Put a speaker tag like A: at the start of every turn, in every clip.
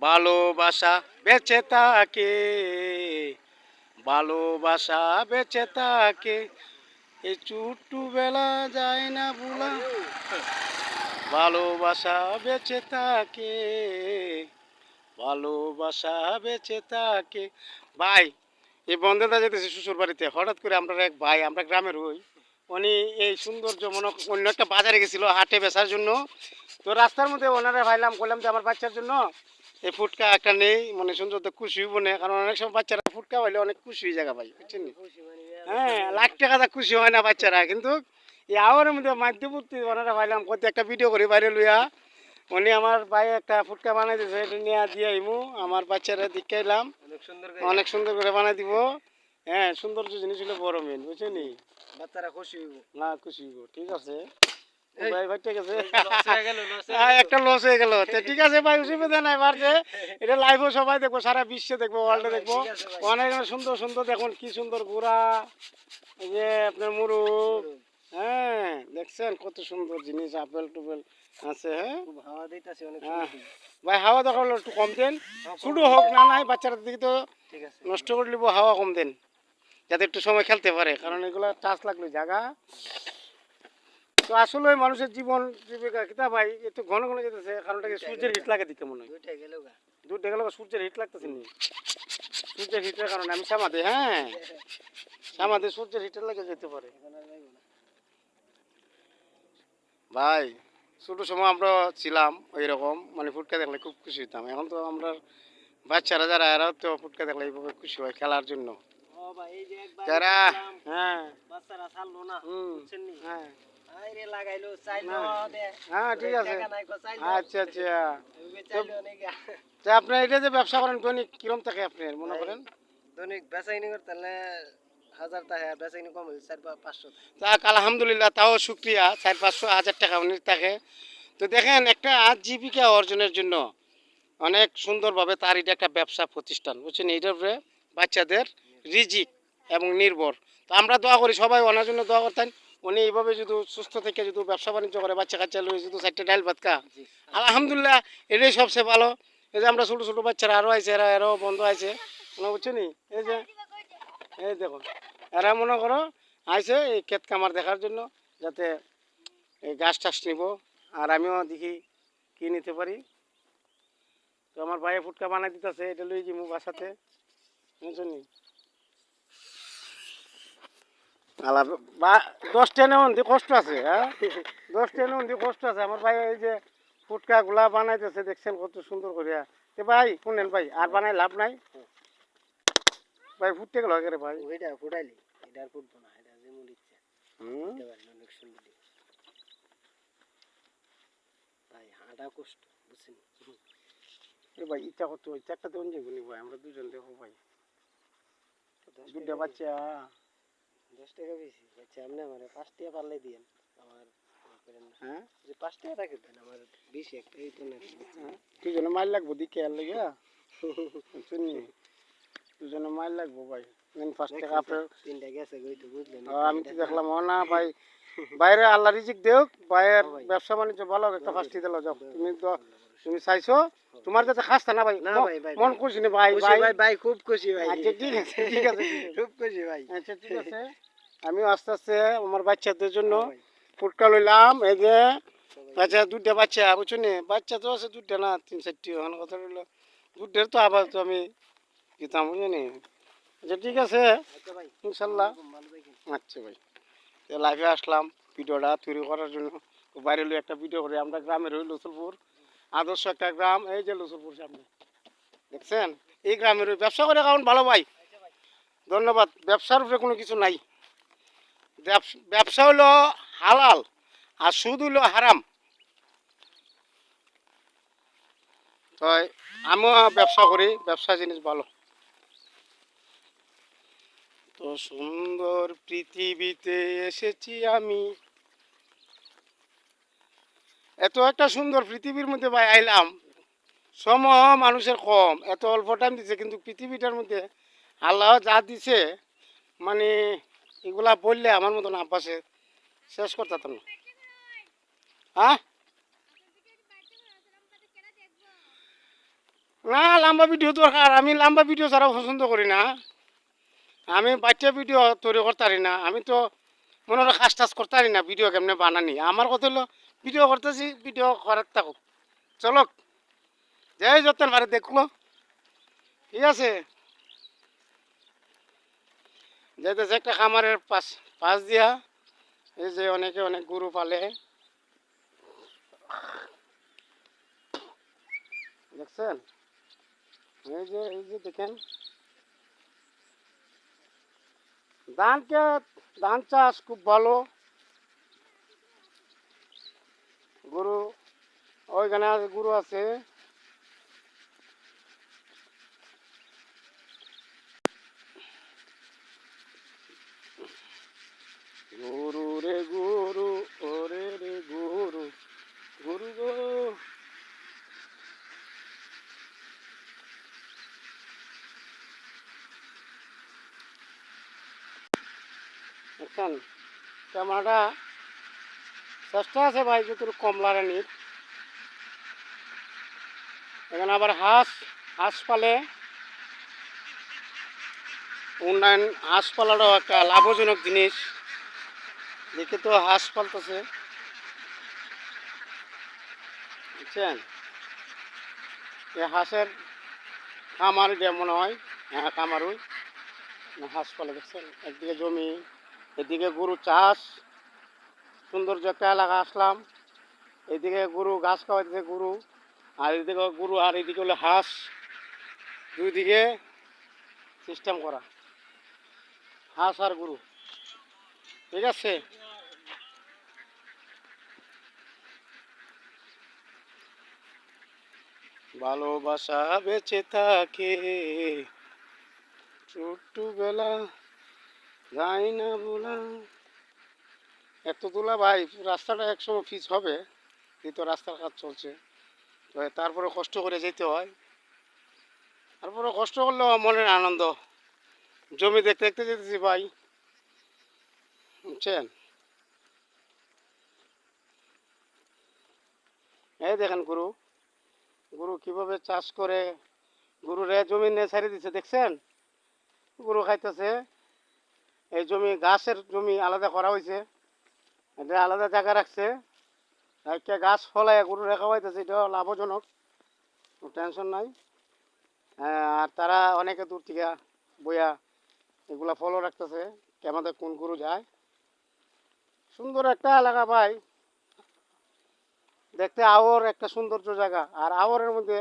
A: ভালোবাসা বেঁচে থাকে, ভালোবাসা বেঁচে থাকে, এই ছোট্ট বেলা যায় না ভোলা। ভালোবাসা বেঁচে থাকে, ভালোবাসা বেঁচে থাকে। ভাই, এই বন্ধটা যেতেছে শ্বশুর বাড়িতে, হঠাৎ করে আমরা এক ভাই, আমরা গ্রামের হই, উনি এই সৌন্দর্য মনে অন্য একটা বাজারে গেছিল হাটে বেচার জন্য। তো রাস্তার মধ্যে ওনারা ভাইলাম বললাম যে আমার বাচ্চার জন্য এই ফুটকা একটা নেই, মানে সুন্দর তো খুশি হইব না, কারণ অনেক সময় বাচ্চারা ফুটকা হইলে অনেক খুশি হয়ে যায় ভাই, বুঝছেন? হ্যাঁ, লাখ টাকা দা খুশি হয় না বাচ্চারা, কিন্তু এই আওয়ারের মধ্যে মাধ্যবর্তী ওনারা ভাইলাম কত একটা ভিডিও করে বাইরে লইয়া উনি আমার ভাই একটা ফুটকা বানাই দিয়েছে, এটা নিয়ে দিয়ে আইমু আমার বাচ্চারা দেখাইলাম, অনেক সুন্দর করে বানাই দিব। হ্যাঁ, সৌন্দর্য জিনিস হলে বড় মেন, বুঝছেন?
B: বাচ্চারা খুশি হইব,
A: না খুশি হইব, ঠিক আছে ভাই, ভাই ঠিক আছে। একটা লস হয়ে গেল, ঠিক আছে ভাই, অসুবিধা নাই। বাড়ছে এটা লাইভও সবাই দেখবো, সারা বিশ্বে দেখবো, ওয়ার্ল্ডে দেখবো। অনেক সুন্দর সুন্দর, দেখুন কি সুন্দর ঘোড়া, এই যে আপনার মুরুগ। হ্যাঁ, দেখছেন কত সুন্দর জিনিস, আপেল টুপেল আছে। হ্যাঁ,
B: হাওয়া দিতেছে অনেক।
A: ভাই হাওয়া দরকার একটু কম দেন, ছোটো হোক না নাই, বাচ্চারা দিকে তো নষ্ট করে নিব, হাওয়া কম দেন যাতে একটু সময় খেলতে পারে, কারণ এগুলো টাচ লাগলো জায়গা। তো আসলে মানুষের জীবন জীবিকা কিতা ভাই একটু ঘন ঘন যেতেছে, কারণটা কি সূর্যের হিট লাগে দিতে মনে হয়। দুইটা গেল সূর্যের হিট লাগতেছে নি, সূর্যের হিটের কারণে আমি সামাদে, হ্যাঁ সামাদে সূর্যের হিটের লাগে যেতে পারে। ভাই ছোটো সময় আমরা ছিলাম ওই রকম, মানে ফুটকা দেখলে খুব খুশি হতাম। এখন তো আমরা বাচ্চারা যারা এরাও তো ফুটকা দেখলে এইভাবে খুশি হয় খেলার জন্য। যারা হ্যাঁ
B: বাচ্চারা ছাড়লো না, বুঝছেন নি?
A: হ্যাঁ
B: লাগাইলো চাইলো,
A: হ্যাঁ ঠিক আছে, আচ্ছা আচ্ছা।
B: দৈনিক
A: আপনার এটা যে ব্যবসা করেন দৈনিক কিরম থাকে আপনার মনে করেন?
B: বেচাইনি করতে 1000 টাকা, বেচাইনি কম হয়েছে 400-500।
A: যাক আলহামদুলিল্লাহ, তাও শুক্রিয়া, 400-500 টাকা উনি থাকে। তো দেখেন, একটা জীবিকা অর্জনের জন্য অনেক সুন্দরভাবে তার এটা একটা ব্যবসা প্রতিষ্ঠান, বুঝছেন? এইটার উপরে বাচ্চাদের রিজিক এবং নির্ভর। তো আমরা দোয়া করি, সবাই ওনার জন্য দোয়া করতেন। উনি এইভাবে যদি সুস্থ থেকে যদি ব্যবসা বাণিজ্য করে, বাচ্চা কাচ্চা লুই যদি 4টা ডাইল ভাত খা, আলহামদুলিল্লাহ, এটাই সবচেয়ে ভালো। এই যে আমরা ছোটো ছোটো বাচ্চারা আরও আছে, এরাও বন্ধু আছে, মনে বুঝছেন? এই যে এই দেখো, এরা মনে করো আইসে এই ক্ষেত কামার দেখার জন্য, যাতে এই গাছ টাছ নিব, আর আমিও দেখি কি নিতে পারি। তো আমার ভাইয়ে ফুটকা বানাই দিতেছে, এটা লই যাবো বাসাতে, বুঝছেন? আলা বা 10 টেনে মন দিয়ে কষ্ট আছে, হ্যাঁ 10 টেনে মন দিয়ে কষ্ট আছে। আমার ভাই এই যে ফুটকা গুলা বানাইতেছে, দেখছেন কত সুন্দর করিয়া। তো ভাই শুনেন ভাই, আর বানাই লাভ নাই ভাই, ফুটতে গেল আগে ভাই।
B: ওইটা ফুটাইলি, এটা আর ফুটবো না, এটা যেমন ইচ্ছে অনেক সুন্দর ভাই, হাঁটা কষ্ট, বুঝছেন?
A: ভাই ইচ্ছা করতো, ইচ্ছা একটা দেবেন যাবো নি ভাই, আমরা দুজন দেখো ভাই, দুটা বাচ্চা
B: 10 টাকা বেশি আচ্ছা, আপনি আমার 5 টাকা পারলে দিয়েন, আমার
A: হ্যাঁ
B: যে 5 টাকা রাখে দেন, আমার বেশি একটা এই তো না।
A: দুজনে মাইল লাগবো দিকে আর লেগে, শুনি দুজনে মাইল লাগবো ভাই। 5 টাকা আপনার
B: 3টা গেছে গই তো, বুঝলেন?
A: আমি তো দেখলাম না ভাই, বাইরে আল্লাহ রিজিক দেও, ভাইয়ের ব্যবসা বাণিজ্য ভালো একটা ফার্স্টে দিল। যাও তুমি তো, তুমি চাইছো তোমার কাছে খাস্তা না ভাই,
B: না ভাই, ভাই
A: মন খুশি নি ভাই,
B: ভাই ভাই ভাই খুব খুশি ভাই।
A: আচ্ছা ঠিক আছে, ঠিক আছে,
B: খুব খুশি ভাই।
A: আচ্ছা ঠিক আছে। আমিও আস্তে আস্তে আমার বাচ্চাদের জন্য ফুটকা লইলাম, এই যে আচ্ছা দুটা বাচ্চা, বুঝছো নি? বাচ্চা তো আছে দুটা না 3-4টি, ওখানে কথা রইল দুধের, তো আবার তো আমি দিতাম, বুঝছো নি? আচ্ছা ঠিক আছে ইনশাল্লাহ। আচ্ছা ভাই, লাইভে আসলাম ভিডিওটা তৈরি করার জন্য, বাইরে লই একটা ভিডিও করে। আমরা গ্রামের হই লুসুলপুর, আদর্শ একটা গ্রাম, এই যে লুসুলপুর সামনে দেখছেন, এই গ্রামের ওই ব্যবসা করে কারণ ভালো ভাই, ধন্যবাদ। ব্যবসার উপরে কোনো কিছু নাই, ব্যবসা হলো হালাল আর সুদ হলো হারাম। তো আমিও ব্যবসা করি, ব্যবসা জিনিস ভালো। তো সুন্দর পৃথিবীতে এসেছি আমি, এত একটা সুন্দর পৃথিবীর মধ্যে ভাই আইলাম, সময় মানুষের কম, এত অল্প টাইম দিছে, কিন্তু পৃথিবীটার মধ্যে আল্লাহ যা দিছে, মানে এগুলা বললে আমার মতন আব্বাসে শেষ করতাম না। হ্যাঁ না লম্বা ভিডিও দরকার, আমি লম্বা ভিডিও ছাড়া পছন্দ করি না। আমি বাচ্চা ভিডিও তৈরি করতে পারি না, আমি তো মনে হয় কাজ টাজ করতে পারি না, ভিডিও কেমনে বানানি। আমার কথা হলো ভিডিও করতেছি, ভিডিও করার থাকুক, চলো যাই যত্ন পারে দেখলো, ঠিক আছে। যাইতেছে একটা খামারের পাশ দিয়া, এই যে অনেকে অনেক গরু পালে, দেখছেন, এই যে দেখেন ধান চাষ খুব ভালো। গরু ওইখানে গরু আছে, গরু রে গরু, ওরে রে গরু, গরু গো। দেখছেন ক্যামেরাটা চেষ্টা আছে ভাই যত কমলা রানির। এখানে আবার হাঁস পালে, উন্নয়ন হাঁস পালাটাও একটা লাভজনক জিনিস। দেখে তো হাঁস পালতেছে, বুঝছেন, এই হাঁসের খামার দিয়ে মনে হয়, হ্যাঁ খামারই হাঁস পালে। দেখছেন একদিকে জমি, এদিকে গরু চাষ, সৌন্দর্য একটা এলাকা আসলাম, এইদিকে গরু ঘাস খাওয়াইতেছে গরু, আর এদিকে গরু, আর এদিকে হলো হাঁস, দুই দিকে সিস্টেম করা, হাঁস আর গরু, ঠিক আছে। ভালোবাসা বেঁচে থাকে ছোট্টবেলা, যাই না বলা। এত তোলা ভাই, রাস্তাটা একসময় পিচ হবে, এই তো রাস্তার কাজ চলছে, তো তারপরে কষ্ট করে যেতে হয়, তারপরে কষ্ট করলেও মনের আনন্দ। জমি দেখতে দেখতে যেতেছি ভাই, বুঝছেন। এই দেখেন গরু, গরু কিভাবে চাষ করে, গরুরে জমি নিয়ে ছাড়ি দিচ্ছে, দেখছেন গরু খাইতেছে। এই জমি ঘাসের জমি আলাদা করা হয়েছে, এটা আলাদা জায়গা রাখছে, একটা গাছ ফলায় গরু রেখা হইতেছে, এটাও লাভজনক, টেনশন নাই। আর তারা অনেকে দূর থেকে বইয়া এগুলা ফলো রাখতেছে, কেমাদের কোন গরু যায়। সুন্দর একটা এলাকা ভাই, দেখতে আওয়ার একটা সৌন্দর্য জায়গা, আর আওয়ারের মধ্যে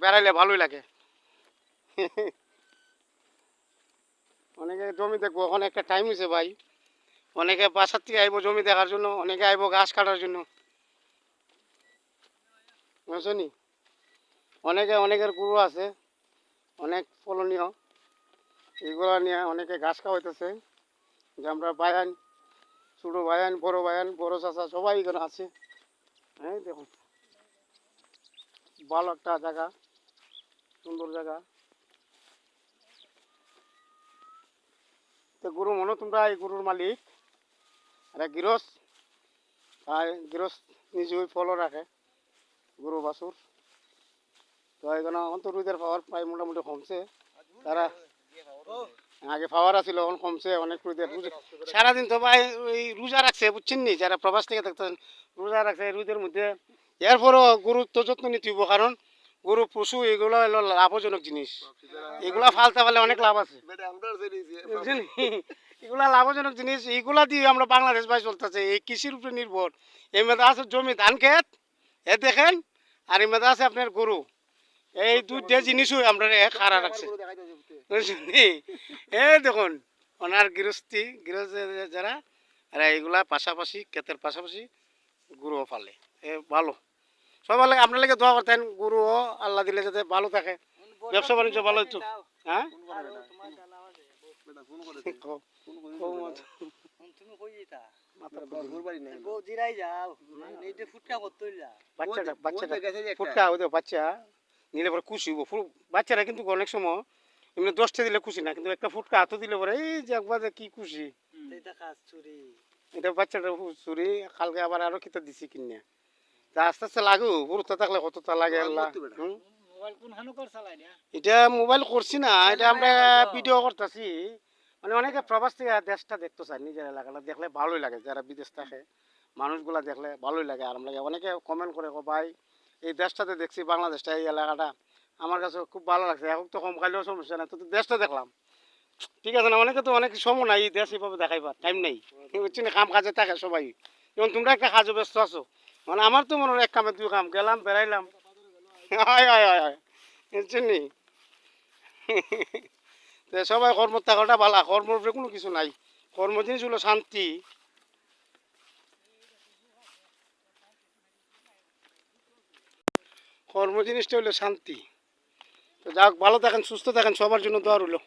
A: বেড়াইলে ভালোই লাগে। অনেকে জমি দেখবো, এখন একটা টাইম হয়েছে ভাই, অনেকে বাসার থেকে আইবো জমি দেখার জন্য, অনেকে আইবো ঘাস কাটার জন্য, বুঝছনি। অনেকের গরু আছে, অনেক ফলনীয়, এগুলো নিয়ে অনেকে ঘাস খাওয়াইতেছে, যে আমরা বায়ান, ছোটো বায়ান, বড় চাচা সবাই এখানে আছে। হ্যাঁ দেখুন, ভালো একটা জায়গা, সুন্দর জায়গা। তো গরু মনে তোমরা এই গরুর মালিক, আর গৃহস্থ, আর গৃহস্থ নিজে ওই ফলও রাখে গরু বাছুর। তো এখানে এখন তো রোদের পাওয়ার প্রায় মোটামুটি কমছে, তারা আগে পাওয়ার আছিল, এখন কমছে অনেক রোদের। সারাদিন তো ভাই ওই রোজা রাখছে, বুঝছেন নি, যারা প্রবাস থেকে থাকতেন রোজা রাখছে রোদের মধ্যে। এরপরও গরুর তো যত্ন নিতে হইব, কারণ গরু পশু এগুলো হলো লাভজনক জিনিস, এগুলা ফালতে পারলে অনেক লাভ আছে, বুঝছেন। এগুলা লাভজনক জিনিস, এগুলা দিয়ে আমরা বাংলাদেশ ভাই চলতেছে, এই কৃষির উপরে নির্ভর। এর মধ্যে আছে জমি ধান ক্ষেত, এ দেখেন, আর এর মধ্যে আছে আপনার গরু, এই দুইটা জিনিসই আমরা খাড়া রাখছে, বুঝছেন। এই দেখুন ওনার গৃহস্থ যারা, আর এইগুলা পাশাপাশি ক্ষেতের পাশাপাশি গরুও পালে, এ ভালো। সবাই লাগে আপনার লাগে দোয়া করতেন, গরুও আল্লাহ দিলে যাতে ভালো থাকে, ব্যবসা বাণিজ্য ভালো হতো। হ্যাঁ বাচ্চা নিলে পরে খুশি হইব, বাচ্চারা কিন্তু অনেক সময় এমনি 10টা দিলে খুশি না, কিন্তু একটা ফুটকা হাতও দিলে পরে এই যে একবার যে কি খুশি। এটা বাচ্চাটা চুরি, কালকে আবার আরো কিতা দিছি কিনে, তা আস্তে আস্তে লাগু পুরোটা থাকলে কতটা লাগে আল্লাহ হুম?
C: মোবাইল কোনখানো কর চালাই না
A: এটা মোবাইল করছি না এটা আমরা ভিডিও করতেছি মানে অনেকে প্রবাস থেকে দেশটা দেখতে চায় নিজের এলাকাটা দেখলে ভালোই লাগে যারা বিদেশ থাকে মানুষগুলা দেখলে ভালোই লাগে আরাম লাগে অনেকে কমেন্ট করে ভাই এই দেশটাতে দেখছি বাংলাদেশটা এই এলাকাটা আমার কাছে খুব ভালো লাগছে এখন তো কম খাইলেও সমস্যা না তো তো দেশটা দেখলাম ঠিক আছে না অনেকে তো অনেক সময় নাই এই দেশ এইভাবে দেখাইবার টাইম নেই বুঝছি না কাম কাজে থাকে সবাই যেমন তোমরা একটা কাজে ব্যস্ত আছো মানে আমার তো মনে হয় এক কামে দুই কাম গেলাম বেড়াইলাম হয় হয় হয় হয় বুঝছেন নি তো সবাই কর্ম থাকাটা ভালো কর্মর উপরে কোনো কিছু নাই কর্ম জিনিস হলো শান্তি কর্ম জিনিসটা হলো শান্তি তো যাক ভালো থাকেন সুস্থ থাকেন সবার জন্য দোয়া রইলো